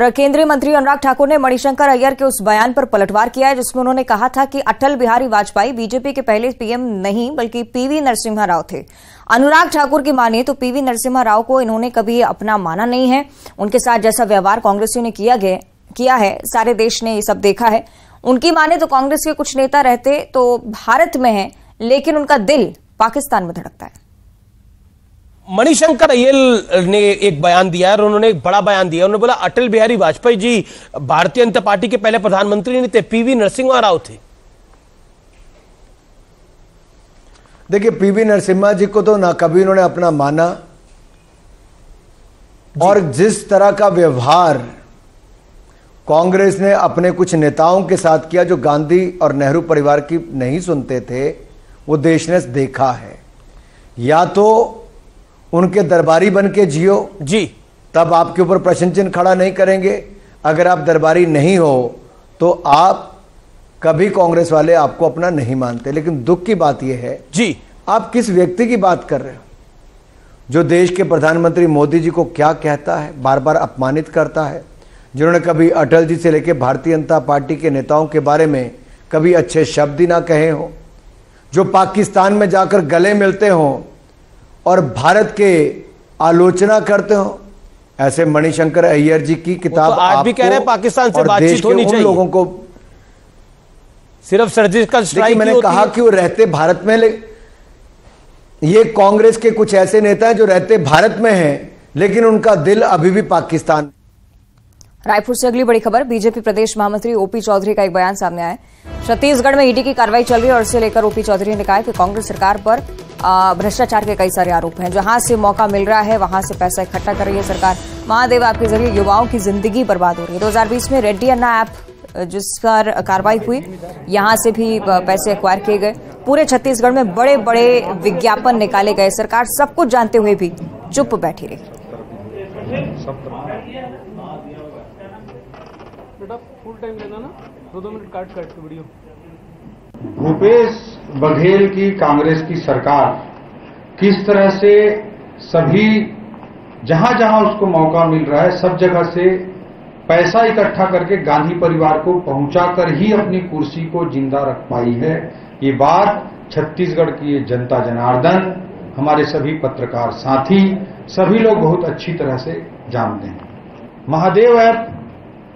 केंद्रीय मंत्री अनुराग ठाकुर ने मणिशंकर अय्यर के उस बयान पर पलटवार किया है जिसमें उन्होंने कहा था कि अटल बिहारी वाजपेयी बीजेपी के पहले पीएम नहीं बल्कि पीवी नरसिम्हा राव थे। अनुराग ठाकुर की माने तो पीवी नरसिम्हा राव को इन्होंने कभी अपना माना नहीं है। उनके साथ जैसा व्यवहार कांग्रेसियों ने किया है सारे देश ने ये सब देखा है। उनकी माने तो कांग्रेस के कुछ नेता रहते तो भारत में है, लेकिन उनका दिल पाकिस्तान में धड़कता है। मणिशंकर अय्यर ने एक बयान दिया है और उन्होंने एक बड़ा बयान दिया। उन्होंने बोला अटल बिहारी वाजपेयी जी भारतीय जनता पार्टी के पहले प्रधानमंत्री नहीं थे, पीवी नरसिम्हा राव थे। देखिए, पीवी नरसिम्हा जी को तो ना कभी उन्होंने अपना माना, और जिस तरह का व्यवहार कांग्रेस ने अपने कुछ नेताओं के साथ किया जो गांधी और नेहरू परिवार की नहीं सुनते थे, वो देश ने देखा है। या तो उनके दरबारी बन के जियो जी, तब आपके ऊपर प्रश्न चिन्ह खड़ा नहीं करेंगे। अगर आप दरबारी नहीं हो तो आप कभी कांग्रेस वाले आपको अपना नहीं मानते। लेकिन दुख की बात यह है जी, आप किस व्यक्ति की बात कर रहे हो जो देश के प्रधानमंत्री मोदी जी को क्या कहता है, बार बार अपमानित करता है, जिन्होंने कभी अटल जी से लेकर भारतीय जनता पार्टी के नेताओं के बारे में कभी अच्छे शब्द ही ना कहे हो, जो पाकिस्तान में जाकर गले मिलते हो और भारत के आलोचना करते हो। ऐसे मणिशंकर अय्यर जी की किताब तो आज भी कह रहे हैं पाकिस्तान से बातचीत होनी चाहिए। लोगों को सिर्फ सर्जिकल स्ट्राइक मैंने कहा कि वो रहते भारत में, ये कांग्रेस के कुछ ऐसे नेता हैं जो रहते भारत में हैं लेकिन उनका दिल अभी भी पाकिस्तान। रायपुर से अगली बड़ी खबर, बीजेपी प्रदेश महामंत्री ओपी चौधरी का एक बयान सामने आया है। छत्तीसगढ़ में ईडी की कार्रवाई चल रही है और इसे लेकर ओपी चौधरी ने कहा है कि कांग्रेस सरकार पर भ्रष्टाचार के कई सारे आरोप हैं। जहां से मौका मिल रहा है वहां से पैसा इकट्ठा कर रही है सरकार। महादेव ऐप के जरिए युवाओं की जिंदगी बर्बाद हो रही है। 2020 में रेड्डी अन्ना ऐप जिस पर कार्रवाई हुई, यहां से भी पैसे एक्वायर किए गए। पूरे छत्तीसगढ़ में बड़े बड़े विज्ञापन निकाले गए। सरकार सब कुछ जानते हुए भी चुप बैठी रही। फुल टाइम लेना ना, 2 मिनट काट के वीडियो। भूपेश बघेल की कांग्रेस की सरकार किस तरह से सभी जहां जहां उसको मौका मिल रहा है सब जगह से पैसा इकट्ठा करके गांधी परिवार को पहुंचाकर ही अपनी कुर्सी को जिंदा रख पाई है। ये बात छत्तीसगढ़ की जनता जनार्दन, हमारे सभी पत्रकार साथी, सभी लोग बहुत अच्छी तरह से जानते हैं। महादेव ऐप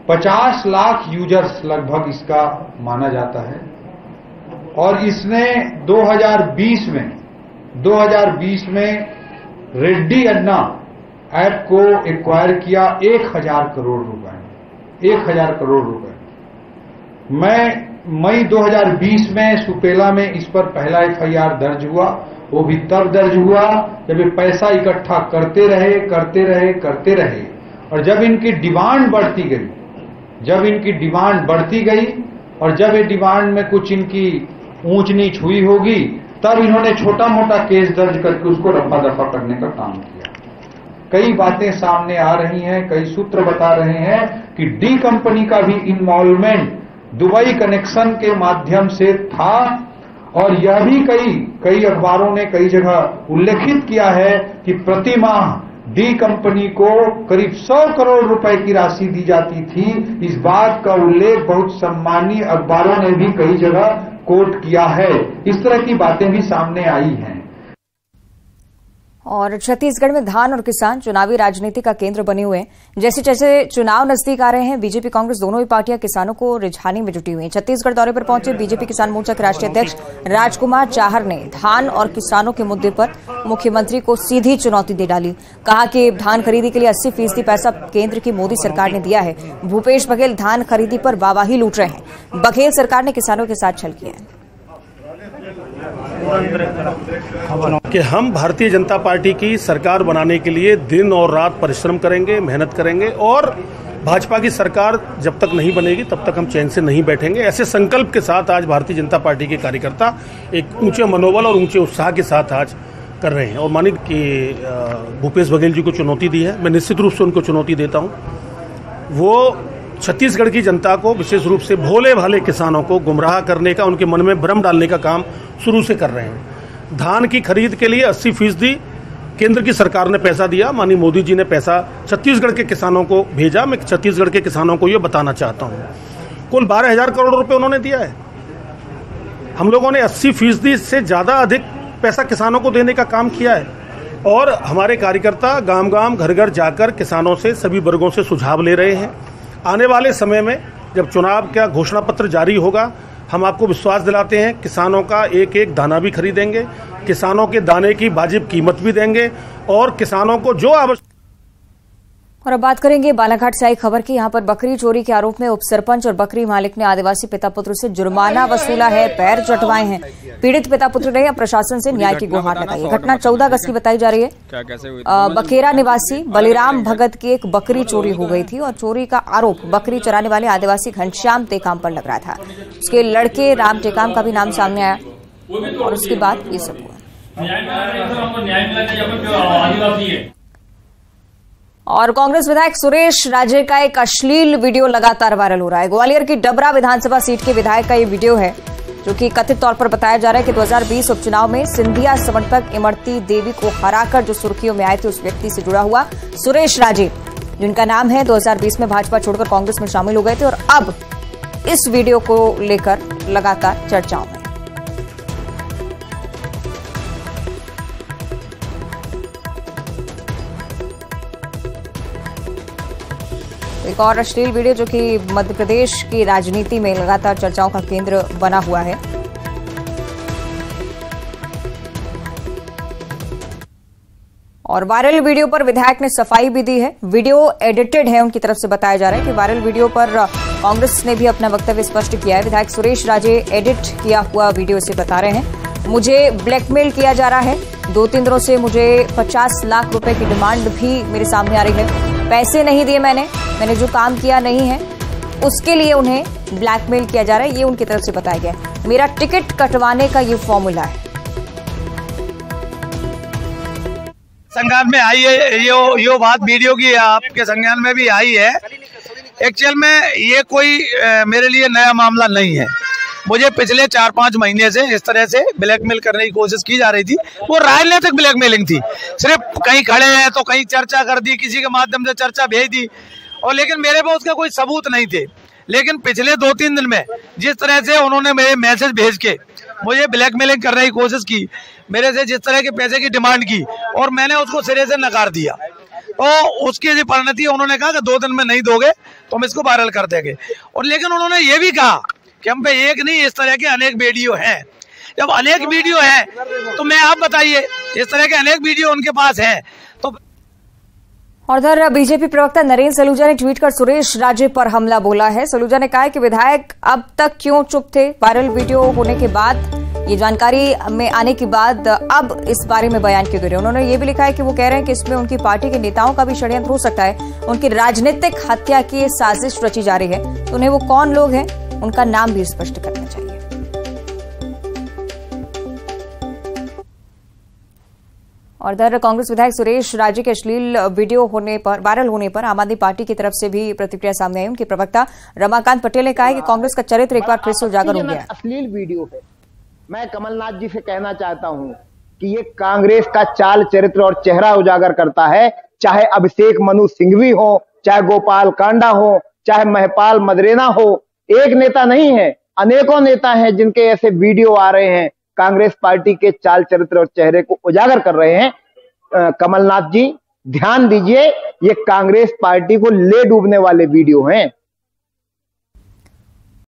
50 लाख यूजर्स लगभग इसका माना जाता है और इसने 2020 में रेड्डी अन्ना ऐप को एक्वायर किया 1000 करोड़ रुपए। 1000 करोड़ रुपए। मैं मई 2020 में सुपेला में इस पर पहला FIR दर्ज हुआ। वो भी तब दर्ज हुआ जब ये पैसा इकट्ठा करते रहे और जब इनकी डिमांड बढ़ती गई और जब ये डिमांड में कुछ इनकी ऊंच नीच हुई होगी तब इन्होंने छोटा मोटा केस दर्ज करके उसको रफा दफा करने का काम किया। कई बातें सामने आ रही हैं, कई सूत्र बता रहे हैं कि डी कंपनी का भी इन्वॉल्वमेंट दुबई कनेक्शन के माध्यम से था और यह भी कई अखबारों ने कई जगह उल्लेखित किया है कि प्रति माह डी कंपनी को करीब 100 करोड़ रुपए की राशि दी जाती थी। इस बात का उल्लेख बहुत सम्मानीय अखबारों ने भी कई जगह कोट किया है। इस तरह की बातें भी सामने आई हैं। और छत्तीसगढ़ में धान और किसान चुनावी राजनीति का केंद्र बने हुए हैं। जैसे जैसे चुनाव नजदीक आ रहे हैं, बीजेपी कांग्रेस दोनों ही पार्टियां किसानों को रिझाने में जुटी हुई हैं। छत्तीसगढ़ दौरे पर पहुंचे बीजेपी किसान मोर्चा के राष्ट्रीय अध्यक्ष राजकुमार चाहर ने धान और किसानों के मुद्दे पर मुख्यमंत्री को सीधी चुनौती दे डाली। कहा कि धान खरीदी के लिए 80% पैसा केंद्र की मोदी सरकार ने दिया है। भूपेश बघेल धान खरीदी पर वाहवाही लूट रहे हैं। बघेल सरकार ने किसानों के साथ छल किया है कि हम भारतीय जनता पार्टी की सरकार बनाने के लिए दिन और रात परिश्रम करेंगे, मेहनत करेंगे और भाजपा की सरकार जब तक नहीं बनेगी तब तक हम चैन से नहीं बैठेंगे। ऐसे संकल्प के साथ आज भारतीय जनता पार्टी के कार्यकर्ता एक ऊंचे मनोबल और ऊंचे उत्साह के साथ आज कर रहे हैं और मानिए कि भूपेश बघेल जी को चुनौती दी है। मैं निश्चित रूप से उनको चुनौती देता हूँ। वो छत्तीसगढ़ की जनता को, विशेष रूप से भोले भाले किसानों को गुमराह करने का, उनके मन में भ्रम डालने का काम शुरू से कर रहे हैं। धान की खरीद के लिए 80% केंद्र की सरकार ने पैसा दिया, माननीय मोदी जी ने पैसा छत्तीसगढ़ के किसानों को भेजा। मैं छत्तीसगढ़ के किसानों को ये बताना चाहता हूँ, कुल 12,000 करोड़ रुपए उन्होंने दिया है। हम लोगों ने 80% से ज़्यादा अधिक पैसा किसानों को देने का काम किया है और हमारे कार्यकर्ता गांव गांव घर घर जाकर किसानों से, सभी वर्गों से सुझाव ले रहे हैं। आने वाले समय में जब चुनाव का घोषणा पत्र जारी होगा, हम आपको विश्वास दिलाते हैं किसानों का एक एक दाना भी खरीदेंगे, किसानों के दाने की वाजिब कीमत भी देंगे और किसानों को जो आवश्यक। और अब बात करेंगे बालाघाट से आई खबर की। यहां पर बकरी चोरी के आरोप में उपसरपंच और बकरी मालिक ने आदिवासी पिता पुत्र से जुर्माना वसूला है, पैर चटवाए हैं। पीड़ित पिता पुत्र ने प्रशासन से न्याय की गुहार लगाई है। घटना 14 अगस्त की बताई जा रही है। बकेरा निवासी बलिराम भगत की एक बकरी चोरी हो गई थी और चोरी का आरोप बकरी चराने वाले आदिवासी घनश्याम टेकाम पर लग रहा था। उसके लड़के राम टेकाम का भी नाम सामने आया और उसके बाद ये सब हुआ। और कांग्रेस विधायक सुरेश राजे का एक अश्लील वीडियो लगातार वायरल हो रहा है। ग्वालियर की डबरा विधानसभा सीट के विधायक का ये वीडियो है, जो कि कथित तौर पर बताया जा रहा है कि 2020 उपचुनाव में सिंधिया समर्थक इमरती देवी को हराकर जो सुर्खियों में आए थे, उस व्यक्ति से जुड़ा हुआ सुरेश राजे, जिनका नाम है, 2020 में भाजपा छोड़कर कांग्रेस में शामिल हो गए थे और अब इस वीडियो को लेकर लगातार चर्चाओं में। एक और अश्लील वीडियो जो कि मध्य प्रदेश की राजनीति में लगातार चर्चाओं का केंद्र बना हुआ है। और वायरल वीडियो पर विधायक ने सफाई भी दी है। वीडियो एडिटेड है, उनकी तरफ से बताया जा रहा है कि वायरल वीडियो पर कांग्रेस ने भी अपना वक्तव्य स्पष्ट किया है। विधायक सुरेश राजे एडिट किया हुआ वीडियो से बता रहे हैं, मुझे ब्लैकमेल किया जा रहा है, 2-3 दिनों से मुझे 50 लाख रुपए की डिमांड भी मेरे सामने आ रही है। पैसे नहीं दिए मैंने जो काम किया नहीं है उसके लिए उन्हें ब्लैकमेल किया जा रहा है, ये उनकी तरफ से बताया गया। मेरा टिकट कटवाने का ये फॉर्मूला है। संज्ञान में आई है यो बात वीडियो की आपके संज्ञान में भी आई है। एक्चुअल में ये कोई मेरे लिए नया मामला नहीं है। मुझे पिछले 4-5 महीने से इस तरह से ब्लैकमेल करने की कोशिश की जा रही थी। वो राजनीतिक ब्लैकमेलिंग थी, सिर्फ कहीं खड़े हैं तो कहीं चर्चा कर दी, किसी के माध्यम से चर्चा भेज दी, और लेकिन मेरे पास उसका कोई सबूत नहीं थे। लेकिन पिछले 2-3 दिन में जिस तरह से उन्होंने मेरे मैसेज भेज के मुझे ब्लैकमेलिंग करने की कोशिश की, मेरे से जिस तरह के पैसे की डिमांड की, और मैंने उसको सिरे से नकार दिया, तो उसकी जो परिणति उन्होंने कहा कि 2 दिन में नहीं दोगे तो हम इसको वायरल कर देंगे। और लेकिन उन्होंने ये भी कहा कि हम पे एक नहीं, इस तरह के अनेक वीडियो हैं। जब अनेक वीडियो हैं तो मैं आप बताइए, इस तरह के अनेक वीडियो उनके पास हैं तो। और इधर बीजेपी प्रवक्ता नरेंद्र सलूजा ने ट्वीट कर सुरेश राजे पर हमला बोला है। सलूजा ने कहा है कि विधायक अब तक क्यों चुप थे, वायरल वीडियो होने के बाद, ये जानकारी में आने के बाद अब इस बारे में बयान क्यों दे रहे हैं। उन्होंने ये भी लिखा है कि वो कह रहे हैं कि इसमें उनकी पार्टी के नेताओं का भी षड्यंत्र हो सकता है, उनकी राजनीतिक हत्या की साजिश रची जा रही है, तो उन्हें वो कौन लोग हैं उनका नाम भी स्पष्ट करना चाहिए। और इधर कांग्रेस विधायक सुरेश राजे के अश्लील वीडियो वायरल होने पर आम आदमी पार्टी की तरफ से भी प्रतिक्रिया सामने आई। उनके प्रवक्ता रमाकांत पटेल ने कहा है कि कांग्रेस का चरित्र एक बार फिर से उजागर हो गया है। अश्लील वीडियो है। मैं कमलनाथ जी से कहना चाहता हूं कि ये कांग्रेस का चाल चरित्र और चेहरा उजागर करता है। चाहे अभिषेक मनु सिंघवी हो, चाहे गोपाल कांडा हो, चाहे महपाल मदरेना हो, एक नेता नहीं है, अनेकों नेता हैं जिनके ऐसे वीडियो आ रहे हैं, कांग्रेस पार्टी के चाल चरित्र और चेहरे को उजागर कर रहे हैं। कमलनाथ जी ध्यान दीजिए, ये कांग्रेस पार्टी को ले डूबने वाले वीडियो हैं।